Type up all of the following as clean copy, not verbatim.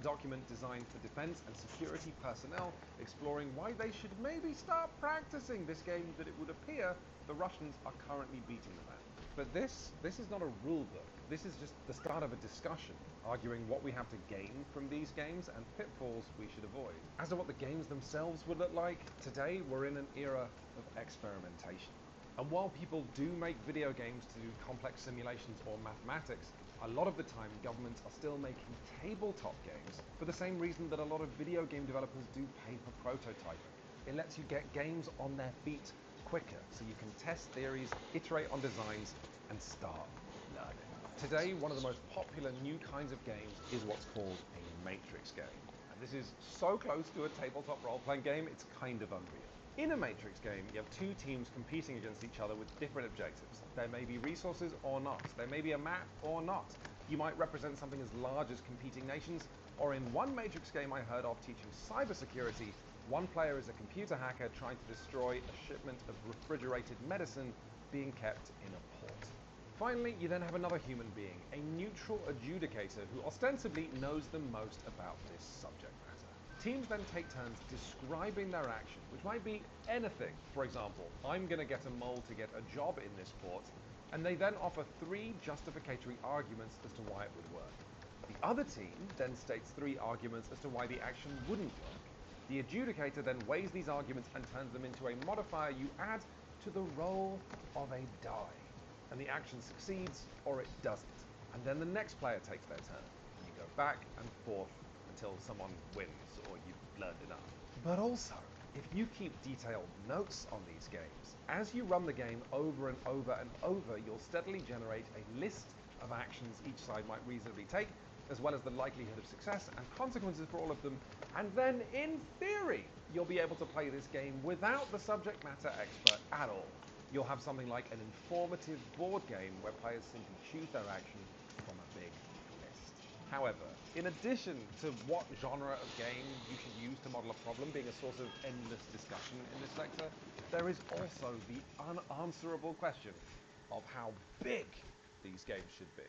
a document designed for defense and security personnel, exploring why they should maybe start practicing this game that it would appear the Russians are currently beating them at. But this is not a rule book. This is just the start of a discussion, arguing what we have to gain from these games and pitfalls we should avoid. As to what the games themselves would look like, today we're in an era of experimentation. And while people do make video games to do complex simulations or mathematics, a lot of the time governments are still making tabletop games for the same reason that a lot of video game developers do paper prototyping. It lets you get games on their feet quicker, so you can test theories, iterate on designs, and start learning. Today, one of the most popular new kinds of games is what's called a matrix game. And this is so close to a tabletop role-playing game, it's kind of unreal. In a matrix game, you have two teams competing against each other with different objectives. There may be resources or not. There may be a map or not. You might represent something as large as competing nations, or in one matrix game I heard of teaching cybersecurity, one player is a computer hacker trying to destroy a shipment of refrigerated medicine being kept in a port. Finally, you then have another human being, a neutral adjudicator who ostensibly knows the most about this subject matter. Teams then take turns describing their action, which might be anything. For example, I'm going to get a mole to get a job in this port, and they then offer 3 justificatory arguments as to why it would work. The other team then states 3 arguments as to why the action wouldn't work. The adjudicator then weighs these arguments and turns them into a modifier you add to the roll of a die. And the action succeeds or it doesn't. And then the next player takes their turn. And you go back and forth until someone wins or you've learned enough. But also, if you keep detailed notes on these games, as you run the game over and over and over, you'll steadily generate a list of actions each side might reasonably take, as well as the likelihood of success and consequences for all of them. And then, in theory, you'll be able to play this game without the subject matter expert at all. You'll have something like an informative board game where players simply choose their action from a big list. However, in addition to what genre of game you should use to model a problem being a source of endless discussion in this sector, there is also the unanswerable question of how big these games should be.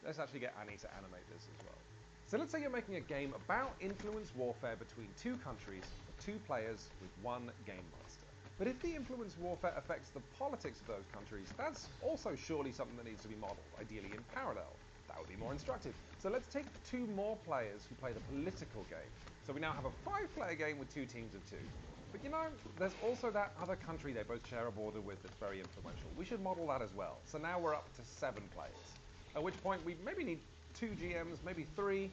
Let's actually get Annie to animate this as well. So let's say you're making a game about influence warfare between 2 countries for 2 players with 1 game master. But if the influence warfare affects the politics of those countries, that's also surely something that needs to be modeled, ideally in parallel. That would be more instructive. So let's take 2 more players who play the political game. So we now have a 5-player game with 2 teams of 2. But you know, there's also that other country they both share a border with that's very influential. We should model that as well. So now we're up to 7 players. At which point we maybe need 2 GMs, maybe 3.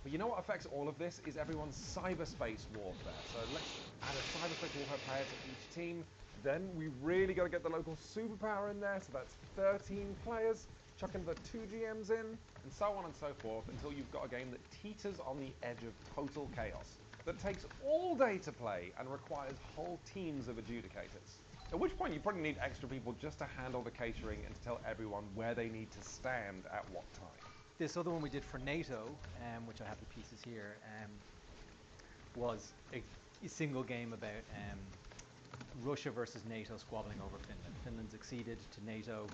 But you know what affects all of this is everyone's cyberspace warfare. So let's add a cyberspace warfare player to each team. Then we really got to get the local superpower in there. So that's 13 players. Chucking the 2 GMs in, and so on and so forth, until you've got a game that teeters on the edge of total chaos, that takes all day to play and requires whole teams of adjudicators. At which point you probably need extra people just to handle the catering and to tell everyone where they need to stand at what time. This other one we did for NATO, which I have the pieces here, was a single game about Russia versus NATO squabbling over Finland. Finland's acceded to NATO.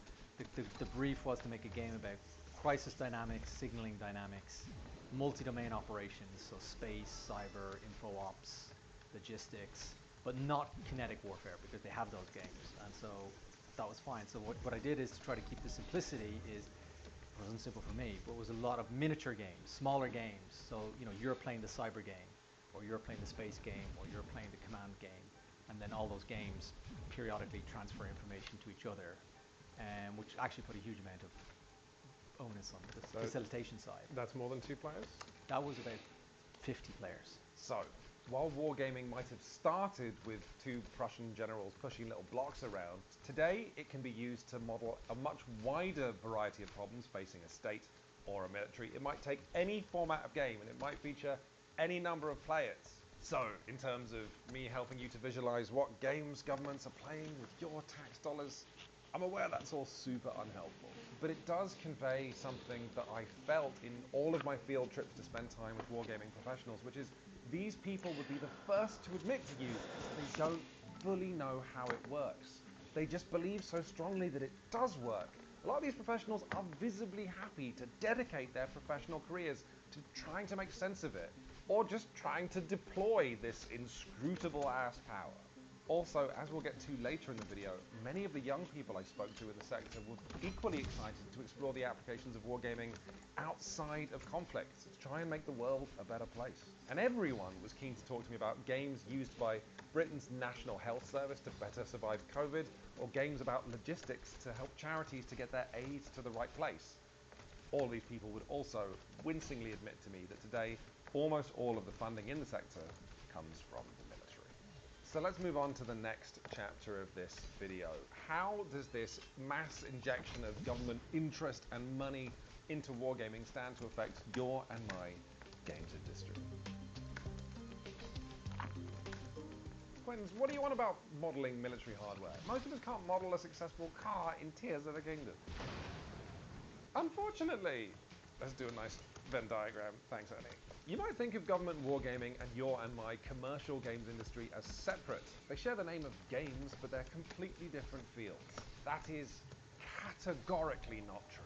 The brief was to make a game about crisis dynamics, signaling dynamics, multi-domain operations, so space, cyber, info ops, logistics, but not kinetic warfare because they have those games, and so that was fine. So what I did is to try to keep the simplicity is, it wasn't simple for me, but it was a lot of miniature games, smaller games. So, you know, you're playing the cyber game, or you're playing the space game, or you're playing the command game, and then all those games periodically transfer information to each other, which actually put a huge amount of onus on the facilitation side. That's more than 2 players? That was about 50 players. So, while wargaming might have started with 2 Prussian generals pushing little blocks around, today it can be used to model a much wider variety of problems facing a state or a military. It might take any format of game and it might feature any number of players. So, in terms of me helping you to visualize what games governments are playing with your tax dollars, I'm aware that's all super unhelpful, but it does convey something that I felt in all of my field trips to spend time with wargaming professionals, which is these people would be the first to admit to you that they don't fully know how it works. They just believe so strongly that it does work, A lot of these professionals are visibly happy to dedicate their professional careers to trying to make sense of it, or just trying to deploy this inscrutable ass power. Also, as we'll get to later in the video, many of the young people I spoke to in the sector were equally excited to explore the applications of wargaming outside of conflict, to try and make the world a better place. And everyone was keen to talk to me about games used by Britain's National Health Service to better survive COVID, or games about logistics to help charities to get their aid to the right place. All these people would also wincingly admit to me that today, almost all of the funding in the sector comes from the military. So let's move on to the next chapter of this video. How does this mass injection of government interest and money into wargaming stand to affect your and my games industry? Quins, what do you want about modeling military hardware? Most of us can't model a successful car in Tears of the Kingdom. Unfortunately. Let's do a nice Venn diagram. Thanks, Ernie. You might think of government wargaming and your and my commercial games industry as separate. They share the name of games, but they're completely different fields. That is categorically not true.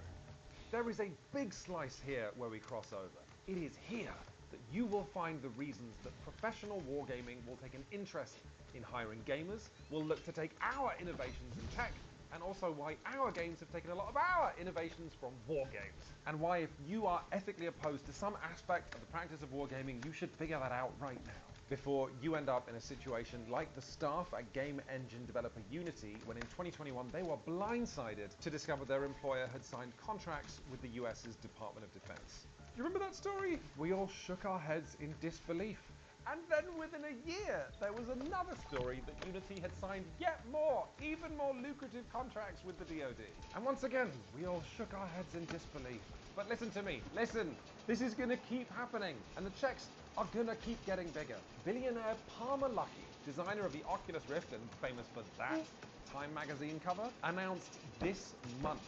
There is a big slice here where we cross over. It is here that you will find the reasons that professional wargaming will take an interest in hiring gamers, will look to take our innovations in tech, and also why our games have taken a lot of our innovations from war games. And why, if you are ethically opposed to some aspect of the practice of wargaming, you should figure that out right now, before you end up in a situation like the staff at game engine developer Unity, when in 2021 they were blindsided to discover their employer had signed contracts with the US's Department of Defense. You remember that story? We all shook our heads in disbelief. And then within a year, there was another story that Unity had signed yet more, even more lucrative contracts with the DoD. And once again, we all shook our heads in disbelief. But listen to me, listen, this is gonna keep happening, and the checks are gonna keep getting bigger. Billionaire Palmer Luckey, designer of the Oculus Rift and famous for that Time magazine cover, announced this month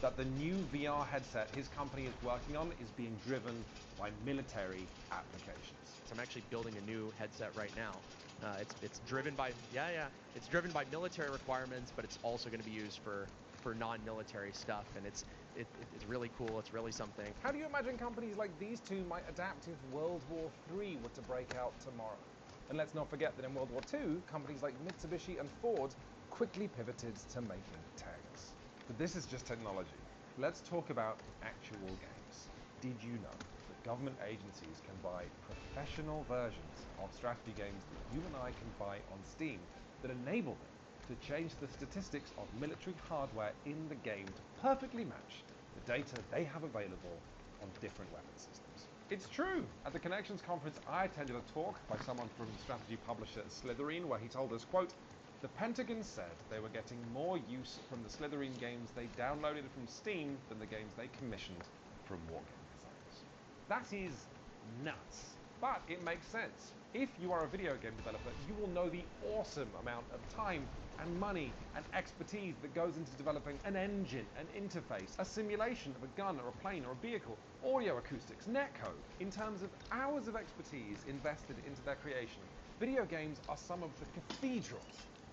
that the new VR headset his company is working on is being driven by military applications. So I'm actually building a new headset right now. It's driven by it's driven by military requirements, but it's also going to be used for non-military stuff, and it's really cool. It's really something. How do you imagine companies like these two might adapt if World War III were to break out tomorrow? And let's not forget that in World War II, companies like Mitsubishi and Ford quickly pivoted to making tanks. But this is just technology. Let's talk about actual games. Did you know that government agencies can buy professional versions of strategy games that you and I can buy on Steam that enable them to change the statistics of military hardware in the game to perfectly match the data they have available on different weapon systems? It's true. At the Connections conference, I attended a talk by someone from strategy publisher Slytherin, where he told us, quote, "The Pentagon said they were getting more use from the Slytherin games they downloaded from Steam than the games they commissioned from wargame designers." That is nuts, but it makes sense. If you are a video game developer, you will know the awesome amount of time and money and expertise that goes into developing an engine, an interface, a simulation of a gun or a plane or a vehicle, audio acoustics, netcode. In terms of hours of expertise invested into their creation, video games are some of the cathedrals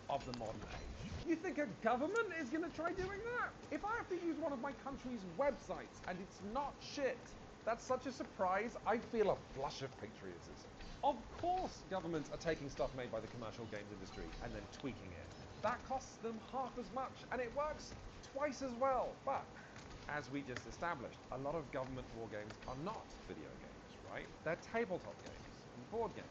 of the modern age. You think a government is going to try doing that? If I have to use one of my country's websites and it's not shit, that's such a surprise, I feel a blush of patriotism. Of course governments are taking stuff made by the commercial games industry and then tweaking it. That costs them half as much and it works twice as well. But, as we just established, a lot of government war games are not video games, right? They're tabletop games and board games.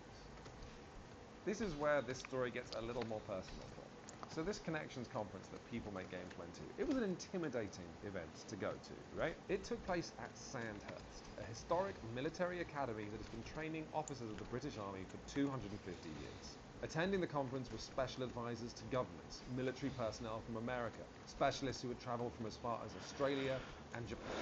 This is where this story gets a little more personal for me. So this Connections conference that People Make Games went to, it was an intimidating event to go to, right? It took place at Sandhurst, a historic military academy that has been training officers of the British Army for 250 years. Attending the conference were special advisors to governments, military personnel from America, specialists who had traveled from as far as Australia and Japan.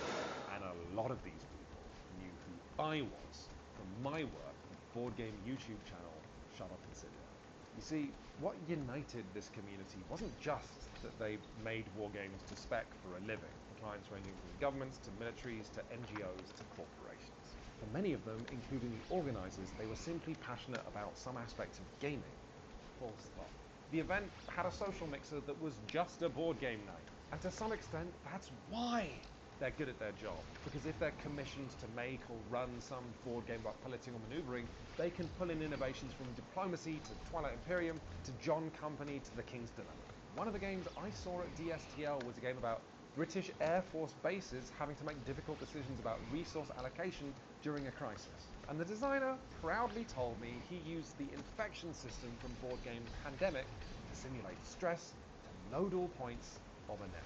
And a lot of these people knew who I was from my work with the board game YouTube channel Shut Up and Sit Down. You see, what united this community wasn't just that they made war games to spec for a living, for clients ranging from governments to militaries to NGOs to corporations. For many of them, including the organisers, they were simply passionate about some aspect of gaming. Full stop. The event had a social mixer that was just a board game night, And to some extent, that's why they're good at their job. Because if they're commissioned to make or run some board game about political maneuvering, they can pull in innovations from Diplomacy to Twilight Imperium to John Company to The King's Dilemma. One of the games I saw at DSTL was a game about British Air Force bases having to make difficult decisions about resource allocation during a crisis. And the designer proudly told me he used the infection system from board game Pandemic to simulate stress to nodal points of a network.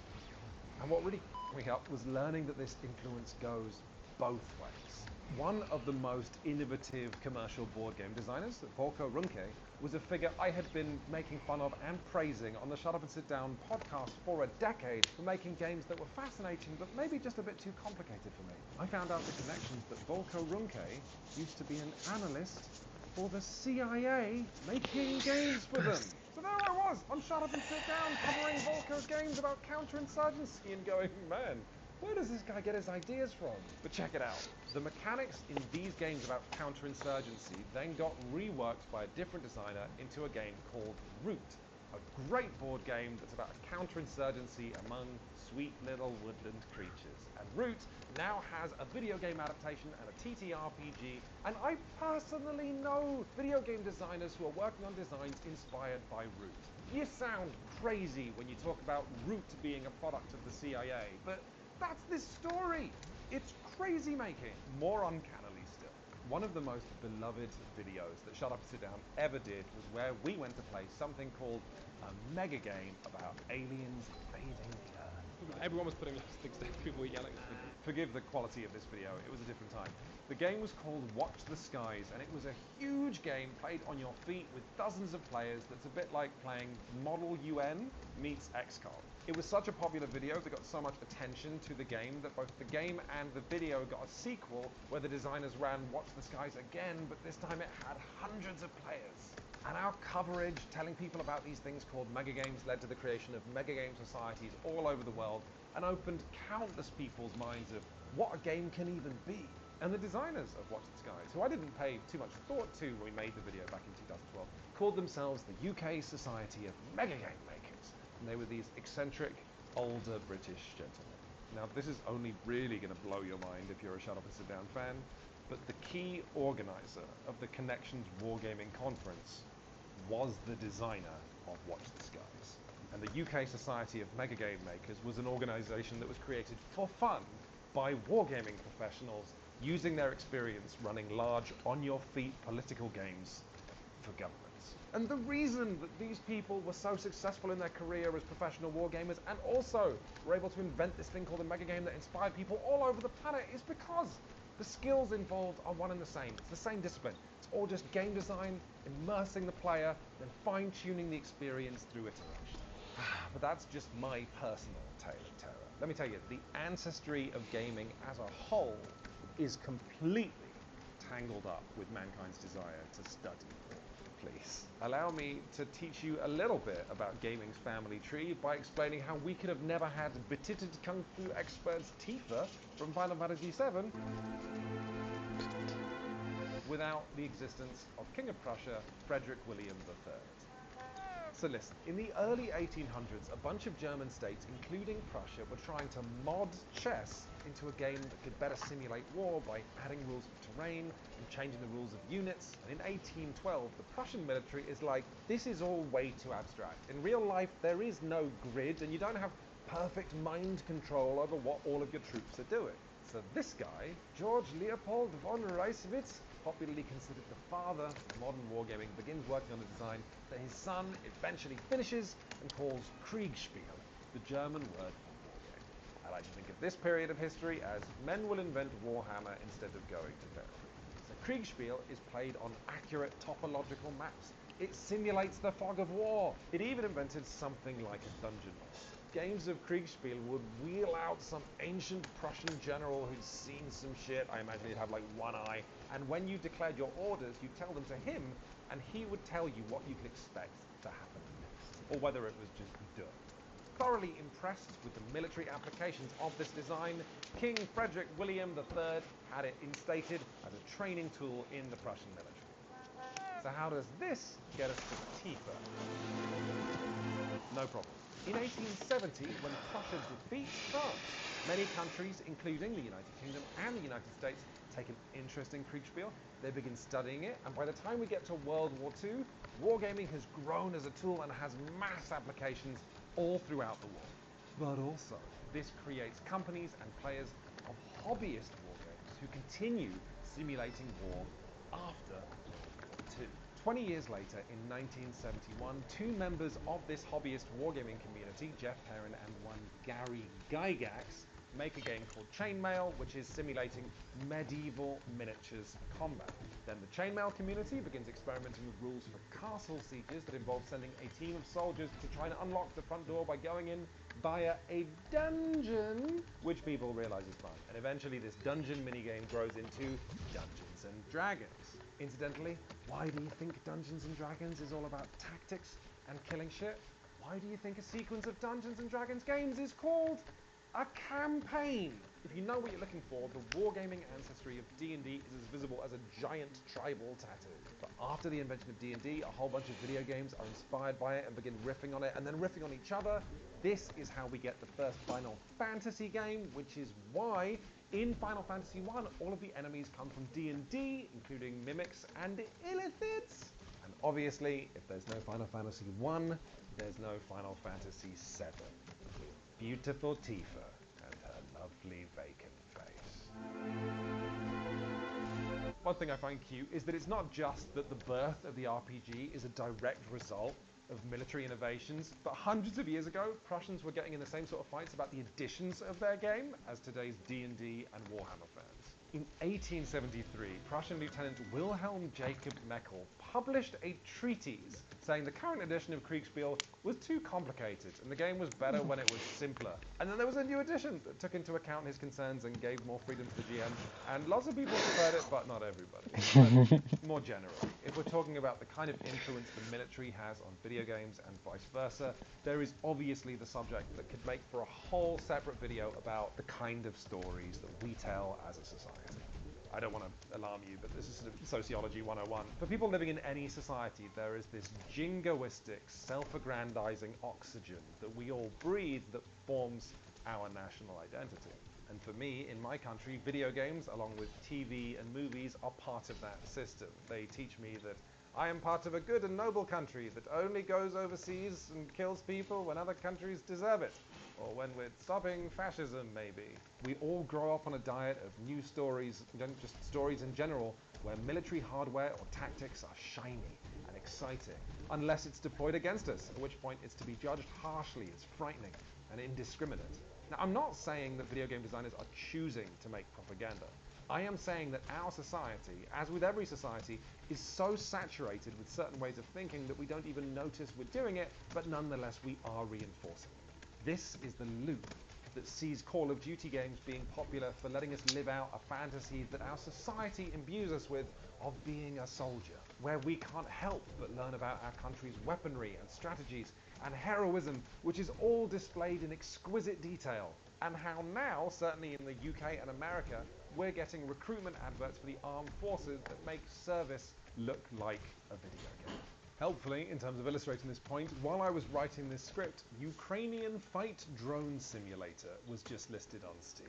And what really f***ed me up was learning that this influence goes both ways. One of the most innovative commercial board game designers, Volko Runke, was a figure I had been making fun of and praising on the Shut Up and Sit Down podcast for a decade for making games that were fascinating but maybe just a bit too complicated for me. I found out the connections that Volko Runke used to be an analyst for the CIA making games for them. So there I was, on Shut Up and Sit Down, covering Volko's games about counterinsurgency and going, man, where does this guy get his ideas from? But check it out. The mechanics in these games about counterinsurgency then got reworked by a different designer into a game called Root, a great board game that's about counterinsurgency among sweet little woodland creatures. And Root now has a video game adaptation and a TTRPG, and I personally know video game designers who are working on designs inspired by Root. You sound crazy when you talk about Root being a product of the CIA, but that's this story. It's crazy making, more uncannily still. One of the most beloved videos that Shut Up and Sit Down ever did was where we went to play something called a mega game about aliens invading the Earth. Everyone was putting sticks down, people were yelling at people. Forgive the quality of this video, it was a different time. The game was called Watch the Skies, and it was a huge game played on your feet with dozens of players that's a bit like playing Model UN meets XCOM. It was such a popular video that got so much attention to the game that both the game and the video got a sequel where the designers ran Watch the Skies again, but this time it had hundreds of players. And our coverage telling people about these things called mega games led to the creation of mega game societies all over the world and opened countless people's minds of what a game can even be. And the designers of Watch the Skies, who I didn't pay too much thought to when we made the video back in 2012, called themselves the UK Society of Mega Game Makers. And they were these eccentric, older British gentlemen. Now, this is only really going to blow your mind if you're a Shut Up and Sit Down fan, but the key organizer of the Connections Wargaming Conference was the designer of Watch the Skies. And the UK Society of Mega Game Makers was an organization that was created for fun by wargaming professionals using their experience running large, on-your-feet political games for governments. And the reason that these people were so successful in their career as professional wargamers and also were able to invent this thing called a mega game that inspired people all over the planet is because the skills involved are one and the same. It's the same discipline. It's all just game design, immersing the player, then fine-tuning the experience through iteration. But that's just my personal tale of terror. Let me tell you, the ancestry of gaming as a whole is completely tangled up with mankind's desire to study war. Please, allow me to teach you a little bit about gaming's family tree by explaining how we could have never had betitted kung fu experts Tifa from Final Fantasy VII without the existence of King of Prussia, Frederick William III. So listen, in the early 1800s, a bunch of German states, including Prussia, were trying to mod chess into a game that could better simulate war by adding rules of terrain and changing the rules of units. And in 1812, the Prussian military is like, this is all way too abstract. In real life, there is no grid, and you don't have perfect mind control over what all of your troops are doing. So this guy, George Leopold von Reiswitz, popularly considered the father of modern wargaming, begins working on a design that his son eventually finishes and calls Kriegspiel, the German word for wargame. I like to think of this period of history as men will invent Warhammer instead of going to therapy. So Kriegspiel is played on accurate topological maps. It simulates the fog of war. It even invented something like a dungeon master. Games of Kriegspiel would wheel out some ancient Prussian general who'd seen some shit. I imagine he'd have like one eye. And when you declared your orders, you'd tell them to him, and he would tell you what you could expect to happen next, or whether it was just done. Thoroughly impressed with the military applications of this design, King Frederick William III had it instated as a training tool in the Prussian military. So how does this get us to Tifa? No problem. In 1870, when Prussia defeats France, many countries, including the United Kingdom and the United States, take an interest in Kriegspiel. They begin studying it, and by the time we get to World War II, wargaming has grown as a tool and has mass applications all throughout the war. But also, this creates companies and players of hobbyist wargames who continue simulating war after World War II. 20 years later, in 1971, two members of this hobbyist wargaming community, Jeff Perrin and one Gary Gygax, make a game called Chainmail, which is simulating medieval miniatures combat. Then the Chainmail community begins experimenting with rules for castle sieges that involve sending a team of soldiers to try and unlock the front door by going in via a dungeon, which people realize is fun. And eventually this dungeon minigame grows into Dungeons and Dragons. Incidentally, why do you think Dungeons and Dragons is all about tactics and killing shit? Why do you think a sequence of Dungeons and Dragons games is called a campaign? If you know what you're looking for, the wargaming ancestry of D&D is as visible as a giant tribal tattoo. But after the invention of D&D, a whole bunch of video games are inspired by it and begin riffing on it and then riffing on each other. This is how we get the first Final Fantasy game, which is why in Final Fantasy 1, all of the enemies come from D&D, including mimics and illithids. And obviously, if there's no Final Fantasy 1, there's no Final Fantasy 7. Beautiful Tifa and her lovely vacant face. One thing I find cute is that it's not just that the birth of the RPG is a direct result of military innovations, but hundreds of years ago, Prussians were getting in the same sort of fights about the additions of their game as today's D&D and Warhammer fans. In 1873, Prussian Lieutenant Wilhelm Jacob Meckel published a treatise saying the current edition of Kriegspiel was too complicated and the game was better when it was simpler. And then there was a new edition that took into account his concerns and gave more freedom to the GM. And lots of people preferred it, but not everybody. But more generally, if we're talking about the kind of influence the military has on video games and vice versa, there is obviously the subject that could make for a whole separate video about the kind of stories that we tell as a society. I don't want to alarm you, but this is sort of Sociology 101. For people living in any society, there is this jingoistic, self-aggrandizing oxygen that we all breathe that forms our national identity. And for me, in my country, video games, along with TV and movies, are part of that system. They teach me that I am part of a good and noble country that only goes overseas and kills people when other countries deserve it. Or when we're stopping fascism, maybe. We all grow up on a diet of new stories, just stories in general, where military hardware or tactics are shiny and exciting, unless it's deployed against us, at which point it's to be judged harshly, it's frightening and indiscriminate. Now, I'm not saying that video game designers are choosing to make propaganda. I am saying that our society, as with every society, is so saturated with certain ways of thinking that we don't even notice we're doing it, but nonetheless we are reinforcing it. This is the loop that sees Call of Duty games being popular for letting us live out a fantasy that our society imbues us with of being a soldier, where we can't help but learn about our country's weaponry and strategies and heroism, which is all displayed in exquisite detail, and how now, certainly in the UK and America, we're getting recruitment adverts for the armed forces that make service look like a video game. Helpfully, in terms of illustrating this point, while I was writing this script, Ukrainian Fight Drone Simulator was just listed on Steam.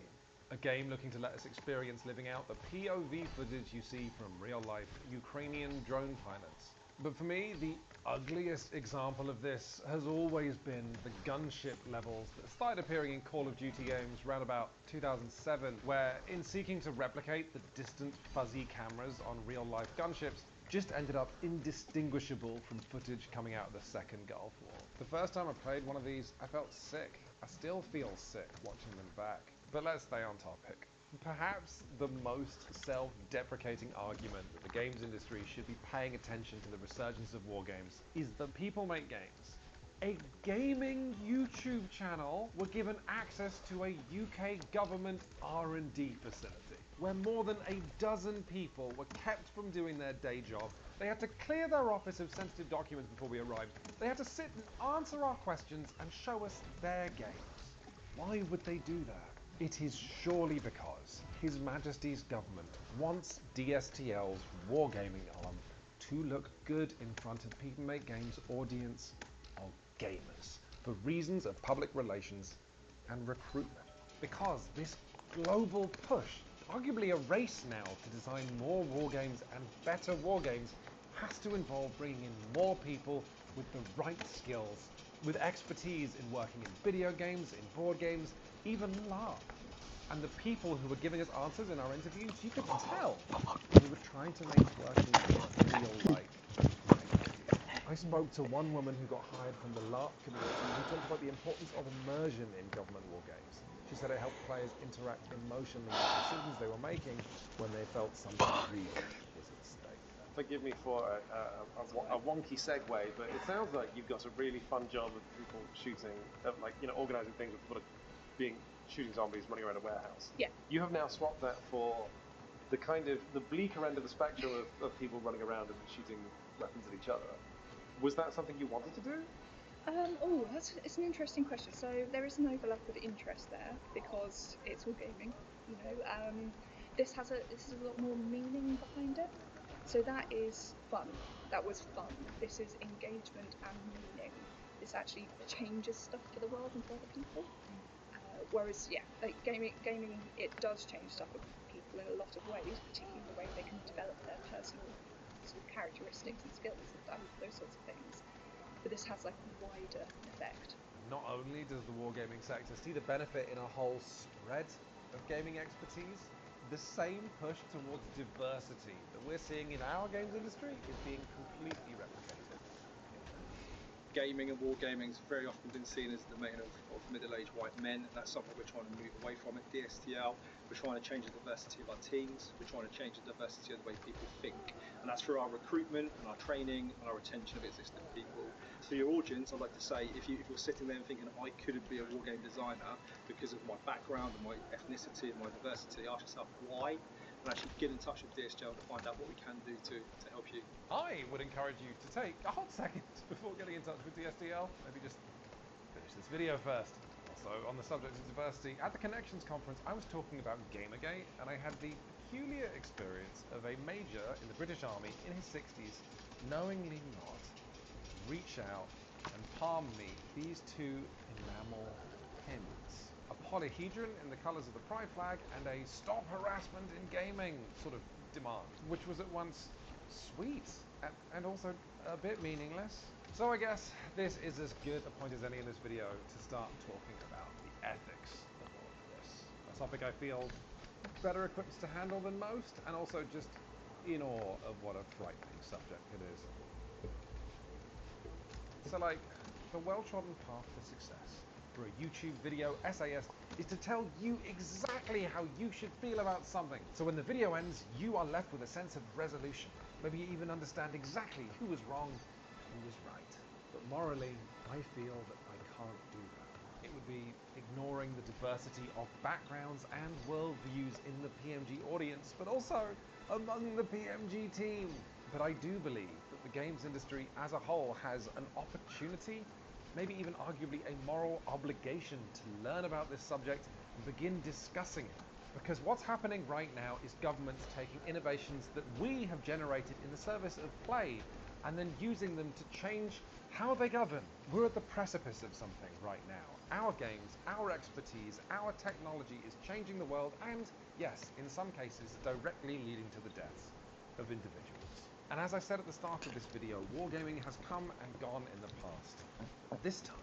A game looking to let us experience living out the POV footage you see from real-life Ukrainian drone pilots. But for me, the ugliest example of this has always been the gunship levels that started appearing in Call of Duty games around about 2007, where in seeking to replicate the distant fuzzy cameras on real-life gunships, just ended up indistinguishable from footage coming out of the Second Gulf War. The first time I played one of these, I felt sick. I still feel sick watching them back. But let's stay on topic. Perhaps the most self-deprecating argument that the games industry should be paying attention to the resurgence of war games is that people make games. A gaming YouTube channel were given access to a UK government R&D facility, where more than a dozen people were kept from doing their day job. They had to clear their office of sensitive documents before we arrived. They had to sit and answer our questions and show us their games. Why would they do that? It is surely because His Majesty's government wants DSTL's wargaming arm to look good in front of People Make Games audience of gamers. for reasons of public relations and recruitment. Because this global push, arguably a race now to design more war games and better war games, has to involve bringing in more people with the right skills, with expertise in working in video games, in board games, even LARP. And the people who were giving us answers in our interviews, you could tell we were trying to make working feel like. I spoke to one woman who got hired from the LARP community who talked about the importance of immersion in government war games. She said it helped players interact emotionally with the decisions they were making when they felt something real was at stake. Forgive me for a wonky segue, but it sounds like you've got a really fun job of people shooting, organising things with people shooting zombies running around a warehouse. Yeah. You have now swapped that for the bleaker end of the spectrum of people running around and shooting weapons at each other. Was that something you wanted to do? It's an interesting question. So there is an overlap of interest there because it's all gaming. This has a lot more meaning behind it. So that is fun. That was fun. This is engagement and meaning. This actually changes stuff for the world and for other people. Whereas, gaming, it does change stuff for people in a lot of ways, particularly in the way they can develop their personal sort of characteristics and skills and those sorts of things. But this has like a wider effect. Not only does the wargaming sector see the benefit in a whole spread of gaming expertise, the same push towards diversity that we're seeing in our games industry is being completely replicated. Gaming and wargaming has very often been seen as the domain of middle-aged white men, and that's something we're trying to move away from at DSTL. We're trying to change the diversity of our teams, we're trying to change the diversity of the way people think, and that's through our recruitment and our training and our retention of existing people. So your audience, I'd like to say, if you're sitting there and thinking, I could be a wargame designer because of my background and my ethnicity and my diversity, ask yourself why, and actually get in touch with DSTL to find out what we can do to help you. I would encourage you to take a hot second before getting in touch with DSTL. Maybe just finish this video first. Also, on the subject of diversity, at the Connections conference, I was talking about Gamergate, and I had the peculiar experience of a major in the British Army in his 60s, knowingly not, reach out and palm me these two enamel pins. A polyhedron in the colours of the Pride flag, and a stop harassment in gaming sort of demand, which was at once sweet and also a bit meaningless. So I guess this is as good a point as any in this video to start talking about the ethics of all of this. A topic I feel better equipped to handle than most, and also just in awe of what a frightening subject it is. So the well-trodden path to success for a YouTube video essayist is to tell you exactly how you should feel about something. So when the video ends, you are left with a sense of resolution. Maybe you even understand exactly who was wrong and who was right. But morally, I feel that I can't do that. It would be ignoring the diversity of backgrounds and worldviews in the PMG audience, but also among the PMG team. But I do believe that the games industry as a whole has an opportunity, maybe even arguably a moral obligation, to learn about this subject and begin discussing it. Because what's happening right now is governments taking innovations that we have generated in the service of play and then using them to change how they govern. We're at the precipice of something right now. Our games, our expertise, our technology is changing the world and, yes, in some cases, directly leading to the deaths of individuals. And as I said at the start of this video, wargaming has come and gone in the past. This time,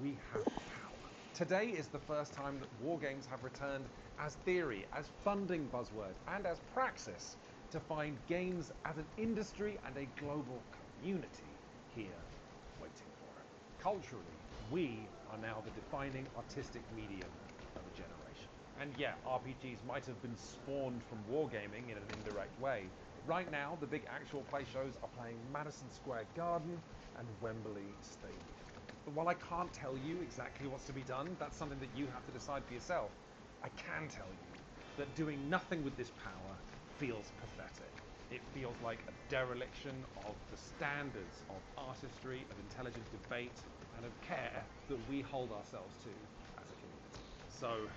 we have power. Today is the first time that wargames have returned as theory, as funding buzzword, and as praxis to find games as an industry and a global community here waiting for it. Culturally, we are now the defining artistic medium of a generation. And yeah, RPGs might have been spawned from wargaming in an indirect way. Right now, the big actual play shows are playing Madison Square Garden and Wembley Stadium. But while I can't tell you exactly what's to be done, that's something that you have to decide for yourself. I can tell you that doing nothing with this power feels pathetic. It feels like a dereliction of the standards of artistry, of intelligent debate, and of care that we hold ourselves to as a community. So,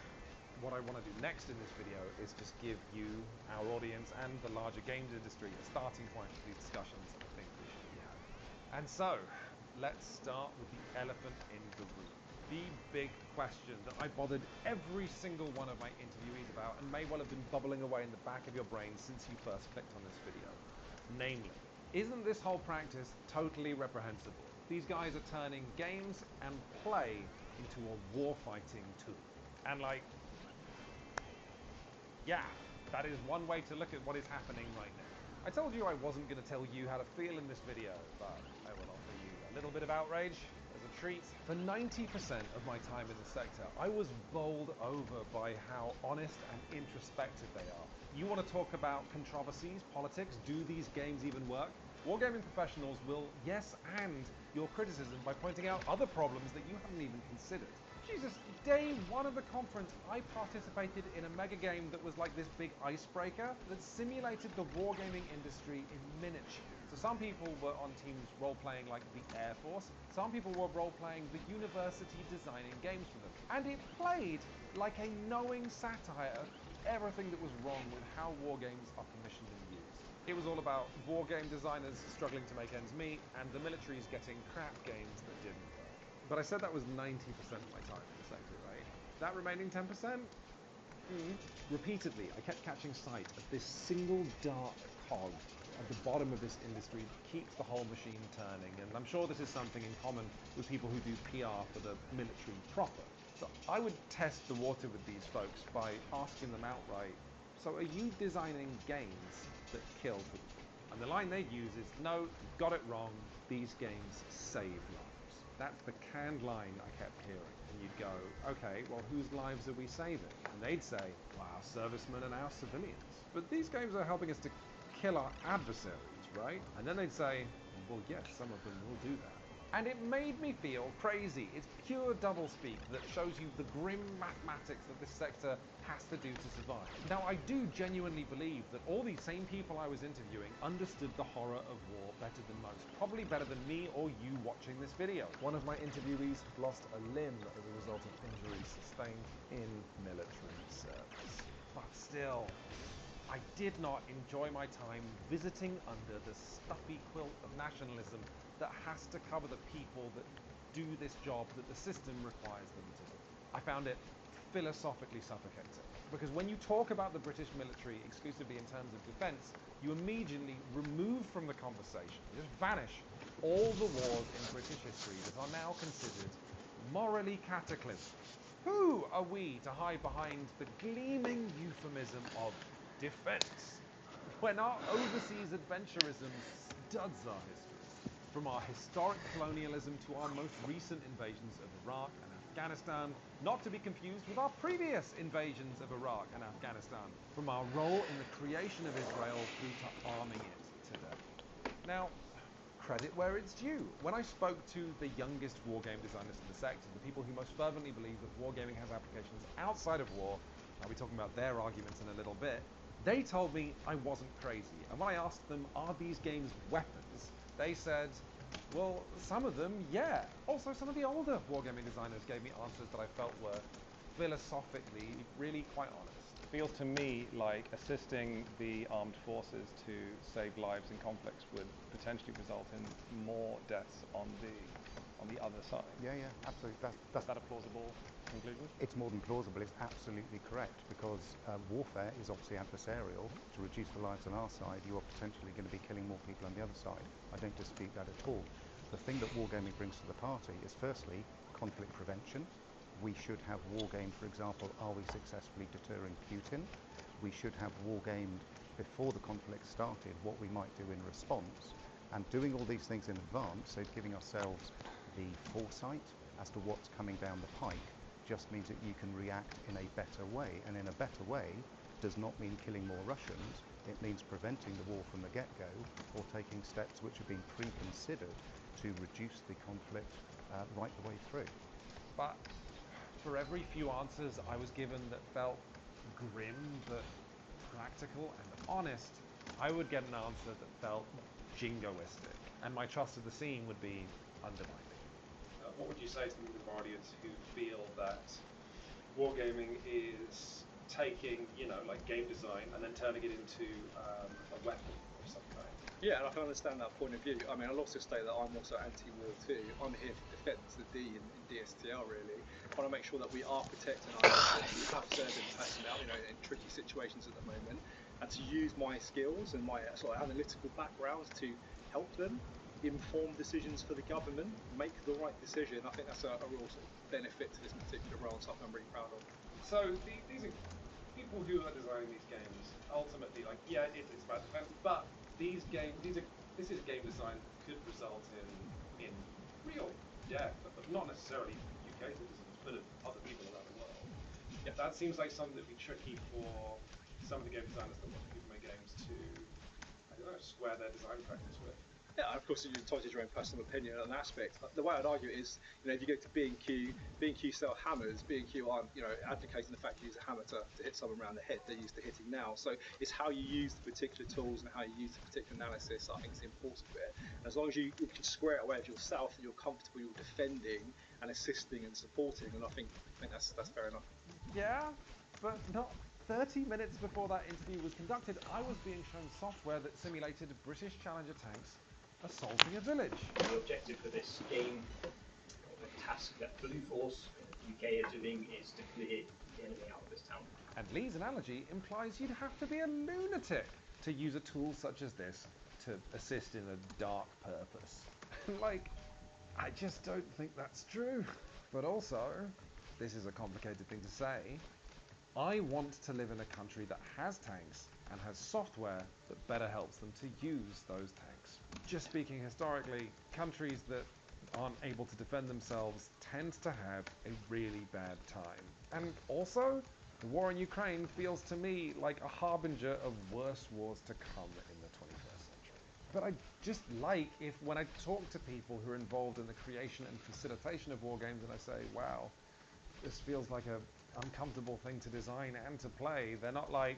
what I want to do next in this video is just give you, our audience, and the larger games industry a starting point for these discussions I think we should be having. And so, let's start with the elephant in the room. The big question that I bothered every single one of my interviewees about and may well have been bubbling away in the back of your brain since you first clicked on this video. Namely, isn't this whole practice totally reprehensible? These guys are turning games and play into a warfighting tool. And like, yeah, that is one way to look at what is happening right now. I told you I wasn't going to tell you how to feel in this video, but I will offer you a little bit of outrage as a treat. For 90% of my time in the sector, I was bowled over by how honest and introspective they are. You want to talk about controversies, politics, do these games even work? Wargaming professionals will yes and your criticism by pointing out other problems that you haven't even considered. Jesus, day one of the conference, I participated in a mega game that was like this big icebreaker that simulated the wargaming industry in miniature. So some people were on teams role-playing like the Air Force, some people were role-playing the university designing games for them. And it played like a knowing satire of everything that was wrong with how wargames are commissioned and used. It was all about wargame designers struggling to make ends meet and the militaries getting crap games that didn't work. But I said that was 90% of my time in the sector, right? That remaining 10%? Repeatedly, I kept catching sight of this single dark cog at the bottom of this industry that keeps the whole machine turning, and I'm sure this is something in common with people who do PR for the military proper. So I would test the water with these folks by asking them outright, so are you designing games that kill people? And the line they'd use is, no, you've got it wrong, these games save lives. That's the canned line I kept hearing. And you'd go, okay, well, whose lives are we saving? And they'd say, well, our servicemen and our civilians. But these games are helping us to kill our adversaries, right? And then they'd say, well, yes, some of them will do that. And it made me feel crazy. It's pure doublespeak that shows you the grim mathematics that this sector has to do to survive. Now, I do genuinely believe that all these same people I was interviewing understood the horror of war better than most. Probably better than me or you watching this video. One of my interviewees lost a limb as a result of injuries sustained in military service. But still, I did not enjoy my time visiting under the stuffy quilt of nationalism that has to cover the people that do this job that the system requires them to do. I found it philosophically suffocating. Because when you talk about the British military exclusively in terms of defence, you immediately remove from the conversation, just vanish, all the wars in British history that are now considered morally cataclysmic. Who are we to hide behind the gleaming euphemism of defence, when our overseas adventurism studs our history? From our historic colonialism to our most recent invasions of Iraq and Afghanistan, not to be confused with our previous invasions of Iraq and Afghanistan, from our role in the creation of Israel through to arming it today. Now, credit where it's due. When I spoke to the youngest wargame designers in the sector, the people who most fervently believe that wargaming has applications outside of war, I'll be talking about their arguments in a little bit, they told me I wasn't crazy. And when I asked them, are these games weapons? They said, well, some of them, yeah. Also, some of the older wargaming designers gave me answers that I felt were philosophically really quite honest. It feels to me like assisting the armed forces to save lives in conflicts would potentially result in more deaths on the other side. Yeah, absolutely. Is that a plausible conclusion? It's more than plausible. It's absolutely correct, because warfare is obviously adversarial. To reduce the lives on our side, you are potentially going to be killing more people on the other side. I don't dispute that at all. The thing that wargaming brings to the party is firstly conflict prevention. We should have wargamed, for example, are we successfully deterring Putin? We should have wargamed before the conflict started what we might do in response. And doing all these things in advance, so giving ourselves the foresight as to what's coming down the pike, just means that you can react in a better way. And in a better way does not mean killing more Russians. It means preventing the war from the get-go, or taking steps which have been pre-considered to reduce the conflict right the way through. But for every few answers I was given that felt grim but practical and honest, I would get an answer that felt jingoistic, and my trust of the scene would be undermined. What would you say to the members of our audience who feel that wargaming is taking, like game design and then turning it into a weapon of some kind? Yeah, and I can understand that point of view. I mean, I'll also state that I'm also anti-war too. I'm here for defence, the D in DSTL really. I want to make sure that we are protecting our nation. We have serving personnel, you know, in tricky situations at the moment, and to use my skills and my sort of analytical backgrounds to help them inform decisions for the government, make the right decision. I think that's a real sort of benefit to this particular role, and something I'm really proud of. So these are people who are designing these games. Ultimately, like, yeah, it's about defense, but this is game design that could result in real death of not necessarily UK citizens, but of other people around the world. Yeah. That seems like something that'd be tricky for some of the game designers that watch people make games to, I don't know, square their design practice with. Yeah, of course, you're entitled to your own personal opinion on an aspect. The way I'd argue is, you know, if you go to B&Q sell hammers, B&Q aren't, you know, advocating the fact you use a hammer to hit someone around the head. They're used to hitting nails. So it's how you use the particular tools and how you use the particular analysis, I think, is the important bit. And as long as you can square it away with yourself and you're comfortable, you're defending and assisting and supporting, and I think that's fair enough. Yeah, but not 30 minutes before that interview was conducted, I was being shown software that simulated British Challenger tanks assaulting a village. The objective for this game, or the task that Blue Force UK are doing, is to clear the enemy out of this town. And Lee's analogy implies you'd have to be a lunatic to use a tool such as this to assist in a dark purpose. Like, I just don't think that's true. But also, this is a complicated thing to say, I want to live in a country that has tanks and has software that better helps them to use those tanks. Just speaking historically, countries that aren't able to defend themselves tend to have a really bad time. And also, the war in Ukraine feels to me like a harbinger of worse wars to come in the 21st century. But I just like if when I talk to people who are involved in the creation and facilitation of war games and I say, wow, this feels like a uncomfortable thing to design and to play, they're not like,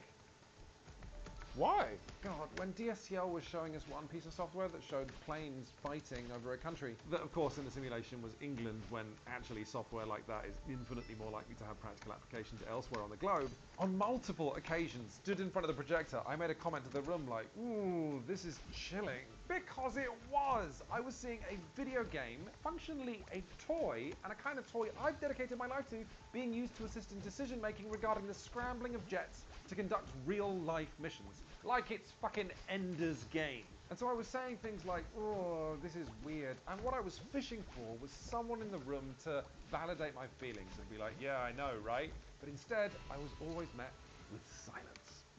why? God, when DSTL was showing us one piece of software that showed planes fighting over a country, that of course in the simulation was England, when actually software like that is infinitely more likely to have practical applications elsewhere on the globe, on multiple occasions, stood in front of the projector, I made a comment to the room like, ooh, this is chilling. Because it was! I was seeing a video game, functionally a toy, and a kind of toy I've dedicated my life to, being used to assist in decision making regarding the scrambling of jets to conduct real-life missions. Like it's fucking Ender's Game. And so I was saying things like, oh, this is weird. And what I was fishing for was someone in the room to validate my feelings and be like, yeah, I know, right? But instead, I was always met with silence.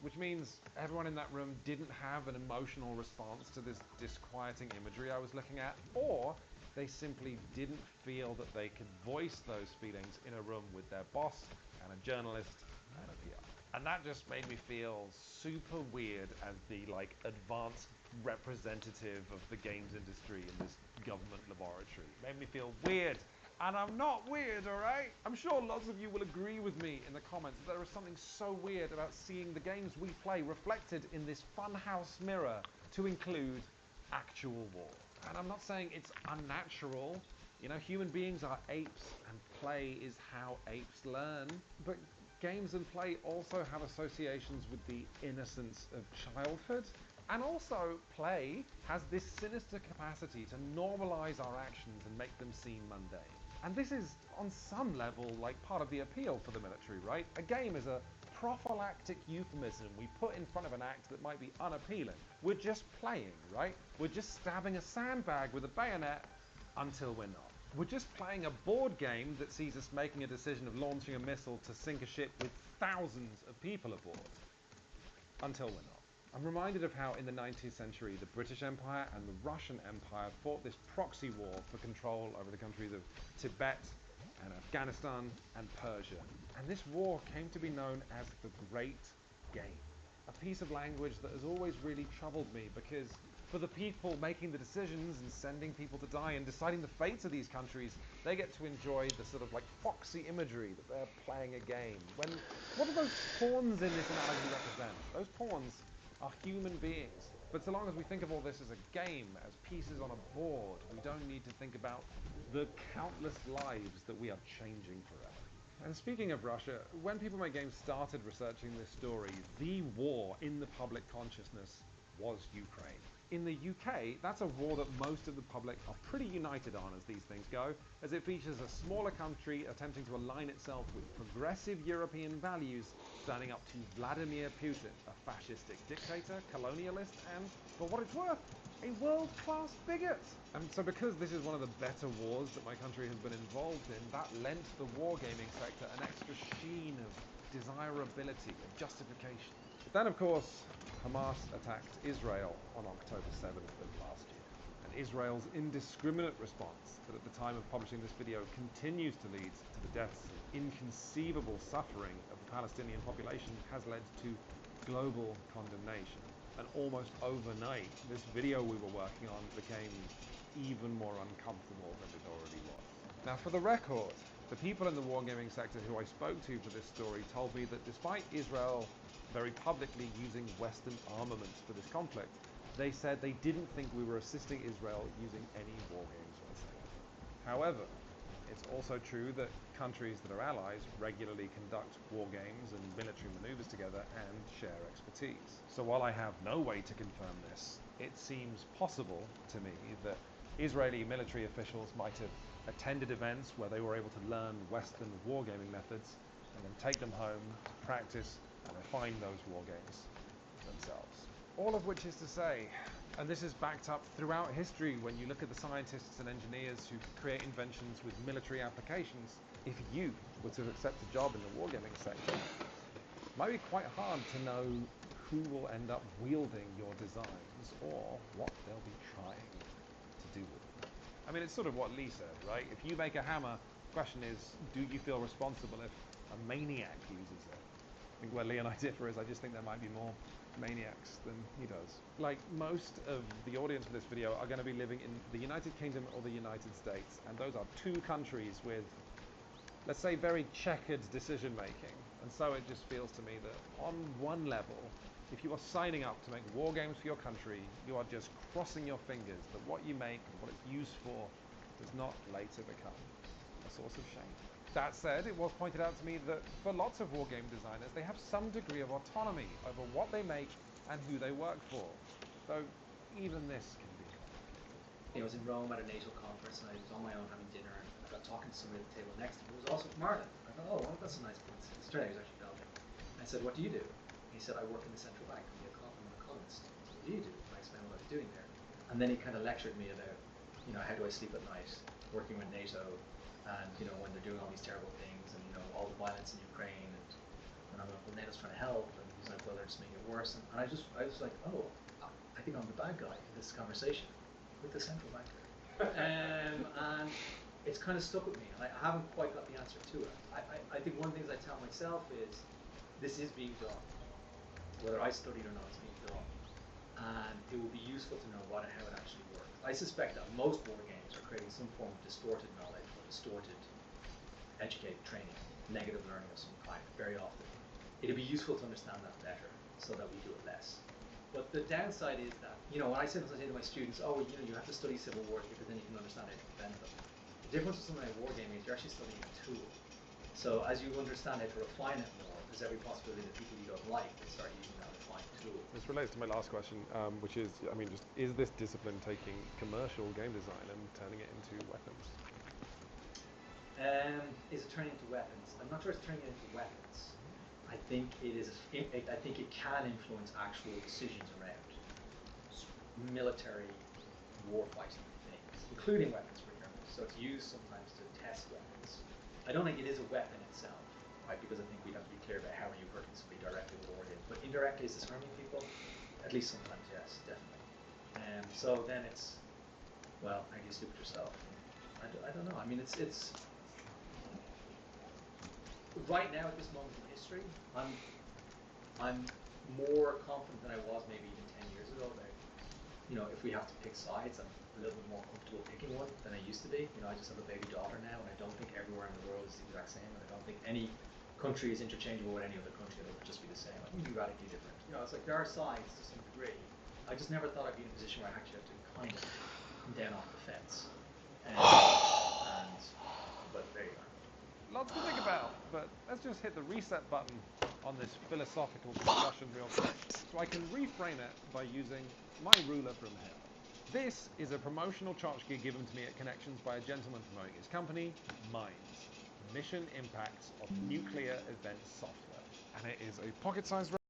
Which means everyone in that room didn't have an emotional response to this disquieting imagery I was looking at, or they simply didn't feel that they could voice those feelings in a room with their boss and a journalist and a PR. And that just made me feel super weird as the advanced representative of the games industry in this government laboratory. It made me feel weird. And I'm not weird, alright? I'm sure lots of you will agree with me in the comments that there is something so weird about seeing the games we play reflected in this funhouse mirror to include actual war. And I'm not saying it's unnatural. You know, human beings are apes, and play is how apes learn. But games and play also have associations with the innocence of childhood. And also, play has this sinister capacity to normalize our actions and make them seem mundane. And this is, on some level, like part of the appeal for the military, right? A game is a prophylactic euphemism we put in front of an act that might be unappealing. We're just playing, right? We're just stabbing a sandbag with a bayonet until we're not. We're just playing a board game that sees us making a decision of launching a missile to sink a ship with thousands of people aboard. Until we're not. I'm reminded of how in the 19th century the British Empire and the Russian Empire fought this proxy war for control over the countries of Tibet and Afghanistan and Persia. And this war came to be known as the Great Game. A piece of language that has always really troubled me because for the people making the decisions and sending people to die and deciding the fates of these countries, they get to enjoy the sort of foxy imagery that they're playing a game. What do those pawns in this analogy represent? Those pawns are human beings. But so long as we think of all this as a game, as pieces on a board, we don't need to think about the countless lives that we are changing forever. And speaking of Russia, when People Make Games started researching this story, the war in the public consciousness was Ukraine. In the UK, that's a war that most of the public are pretty united on as these things go, as it features a smaller country attempting to align itself with progressive European values, standing up to Vladimir Putin, a fascistic dictator, colonialist, and, for what it's worth, a world-class bigot. And so because this is one of the better wars that my country has been involved in, that lent the wargaming sector an extra sheen of desirability, of justification. But then, of course, Hamas attacked Israel on October 7th of last year. And Israel's indiscriminate response, that at the time of publishing this video continues to lead to the deaths and inconceivable suffering of the Palestinian population, has led to global condemnation. And almost overnight, this video we were working on became even more uncomfortable than it already was. Now, for the record, the people in the wargaming sector who I spoke to for this story told me that despite Israel very publicly using Western armaments for this conflict, they said they didn't think we were assisting Israel using any wargames whatsoever. However, it's also true that countries that are allies regularly conduct war games and military maneuvers together and share expertise. So while I have no way to confirm this, it seems possible to me that Israeli military officials might have attended events where they were able to learn Western wargaming methods and then take them home to practice and refine those war games themselves. All of which is to say, and this is backed up throughout history when you look at the scientists and engineers who create inventions with military applications, if you were to accept a job in the wargaming sector, it might be quite hard to know who will end up wielding your designs or what they'll be trying to do with them. I mean, it's sort of what Lee said, right? If you make a hammer, the question is, do you feel responsible if a maniac uses it? I think where Lee and I differ is I just think there might be more maniacs than he does. Like, most of the audience for this video are going to be living in the United Kingdom or the United States, and those are two countries with, let's say, very checkered decision making. And so it just feels to me that on one level, if you are signing up to make war games for your country, you are just crossing your fingers that what you make and what it's used for does not later become a source of shame. That said, it was pointed out to me that for lots of wargame designers, they have some degree of autonomy over what they make and who they work for. So even this can be complicated. I was in Rome at a NATO conference and I was on my own having dinner and I got talking to somebody at the table next to me who was also from Ireland. I thought, oh, well, that's a nice coincidence. It turned out he was actually Belgian. I said, what do you do? And he said, I work in the central bank. I'm an economist. I said, what do you do? And I explained what I was doing there. And then he kind of lectured me about, how do I sleep at night, working with NATO, and when they're doing all these terrible things, and all the violence in Ukraine, and I'm like, well, NATO's trying to help, and he's like, well, they're just making it worse, and I was like, oh, I think I'm the bad guy in this conversation with the central banker, and it's kind of stuck with me, and I haven't quite got the answer to it. I think one of the things I tell myself is, this is being done, whether I studied or not, it's being done, and it will be useful to know what and how it actually works. I suspect that most war games are creating some form of distorted knowledge or distorted educated training, negative learning of some kind, very often. It'd be useful to understand that better so that we do it less. But the downside is that, when I sometimes say to my students, oh, you have to study civil wars because then you can understand how to defend them. The difference with something like wargaming is you're actually studying a tool. So as you understand how to refine it more, there's every possibility that people you don't like will start using that refined tool. This relates to my last question, which is, is this discipline taking commercial game design and turning it into weapons? Is it turning into weapons? I'm not sure it's turning it into weapons. I think it is. I think it can influence actual decisions around military warfighting things, including weapons procurement. So it's used sometimes to test weapons. I don't think it is a weapon itself, right? Because I think we'd have to be clear about how are you hurting somebody directly with war games. But indirectly, is this harming people? At least sometimes, yes, definitely. So then it's, well, I guess look at yourself. I don't know. I mean, it's right now at this moment in history, I'm more confident than I was maybe even 10 years ago about, if we have to pick sides, I'm a little bit more comfortable picking one than I used to be. I just have a baby daughter now, and I don't think everywhere in the world is the exact same, and I don't think any country is interchangeable with any other country. It'll just be the same. I think it'll be radically different. It's like there are sides to some degree. I just never thought I'd be in a position where I actually have to kind of come down off the fence. But there you go. Lots to think about, but let's just hit the reset button on this philosophical discussion real quick. so I can reframe it by using my ruler from hell. This is a promotional tchotchke given to me at Connections by a gentleman promoting his company, Mines, Mission Impacts of Nuclear Event Software. And it is a pocket-sized